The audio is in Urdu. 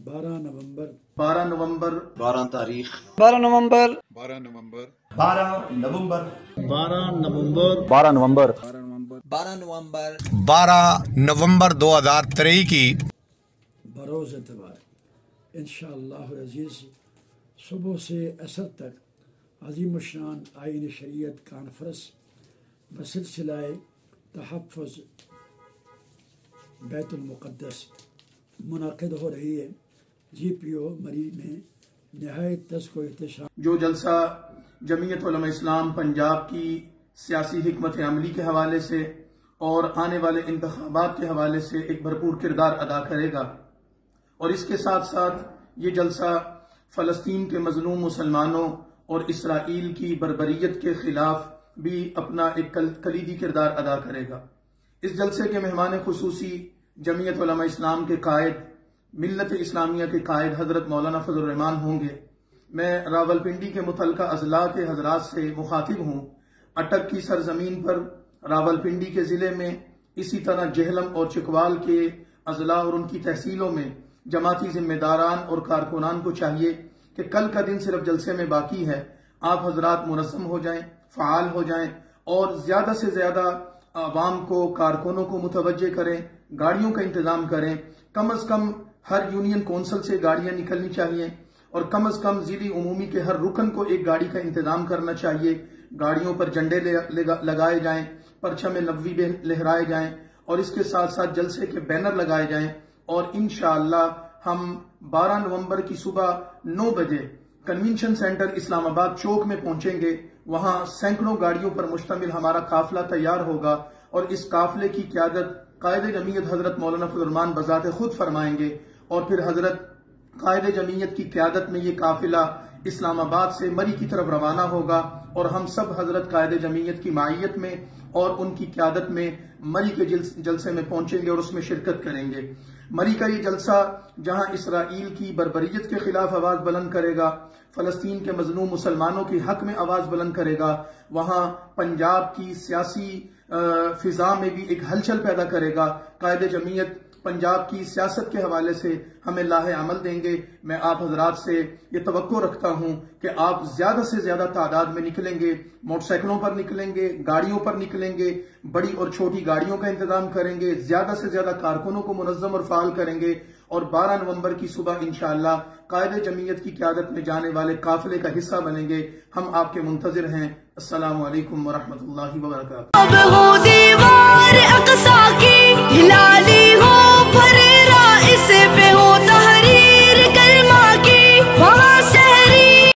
12 نومبر 12 نومبر 12 تاریخ 12 نومبر 12 نومبر 12 نومبر 12 نومبر 12 نومبر 12 نومبر 2023 کی بروز اتوار انشاءاللہ العزیز صبح سے عصر تک عظیم الشان آئین شریعت کانفرنس بسلسلہ تحفظ بیت المقدس منعقد ہو رہی ہے۔ جی پی او مری میں نہایت تزک و احتشام جو جلسہ جمعیت علماء اسلام پنجاب کی سیاسی حکمت عملی کے حوالے سے اور آنے والے انتخابات کے حوالے سے ایک بھرپور کردار ادا کرے گا، اور اس کے ساتھ ساتھ یہ جلسہ فلسطین کے مظلوم مسلمانوں اور اسرائیل کی بربریت کے خلاف بھی اپنا ایک کلیدی کردار ادا کرے گا۔ اس جلسے کے مہمان خصوصی جمعیت علماء اسلام کے قائد، ملت اسلامیہ کے قائد حضرت مولانا فضل الرحمان ہوں گے۔ میں راولپنڈی کے متعلقہ اضلاع کے حضرات سے مخاطب ہوں۔ اٹک کی سرزمین پر راولپنڈی کے ضلع میں، اسی طرح جہلم اور چکوال کے اضلاع اور ان کی تحصیلوں میں جماعتی ذمہ داران اور کارکنان کو چاہیے کہ کل کا دن صرف جلسے میں باقی ہے، آپ حضرات منظم ہو جائیں، فعال ہو جائیں اور زیادہ سے زیادہ عوام کو، کارکنوں کو متوجہ کریں، گاڑیوں کا انتظام کریں۔ کم از کم ہر یونین کونسل سے گاڑیاں نکلنی چاہیے، اور کم از کم ضلعی عمومی کے ہر رکن کو ایک گاڑی کا انتظام کرنا چاہیے۔ گاڑیوں پر جھنڈے لگائے جائیں، پرچم نبوی لہرائے جائیں، اور اس کے ساتھ ساتھ جلسے کے بینر لگائے جائیں، اور انشاءاللہ ہم 12 نومبر کی صبح 9 بجے کنونشن سینٹر اسلام آباد چوک میں پہنچیں گے۔ وہاں سینکڑوں گاڑیوں پر مشتمل ہمارا قافلہ تیار ہوگا، اور اس قافلے کی قیادت قائد جمعیت حضرت مولانا فضل الرحمان بذات خود فرمائیں گے، اور پھر حضرت قائد جمعیت کی قیادت میں یہ قافلہ اسلام آباد سے مری کی طرف روانہ ہوگا، اور ہم سب حضرت قائد جمعیت کی معیت میں اور ان کی قیادت میں مری کے جلسے میں پہنچیں گے اور اس میں شرکت کریں گے۔ مری کا یہ جلسہ جہاں اسرائیل کی بربریت کے خلاف آواز بلند کرے گا، فلسطین کے مظلوم مسلمانوں کی حق میں آواز بلند کرے گا، وہاں پنجاب کی سیاسی فضا میں بھی ایک ہلچل پیدا کرے گا۔ قائد جمعیت پنجاب کی سیاست کے حوالے سے ہمیں لاہ عمل دیں گے۔ میں آپ حضرات سے یہ توقع رکھتا ہوں کہ آپ زیادہ سے زیادہ تعداد میں نکلیں گے، موٹر سائیکلوں پر نکلیں گے، گاڑیوں پر نکلیں گے، بڑی اور چھوٹی گاڑیوں کا انتظام کریں گے، زیادہ سے زیادہ کارکنوں کو منظم اور فعال کریں گے، اور 12 نومبر کی صبح انشاءاللہ قائد جمعیت کی قیادت میں جانے والے قافلے کا حصہ بنیں گے۔ ہم آپ کے منتظر ہیں۔ السلام علیکم ورحمۃ اللہ وبرکاتہ۔ اب ہو دیوار اقصی کی ہلالی ہو پر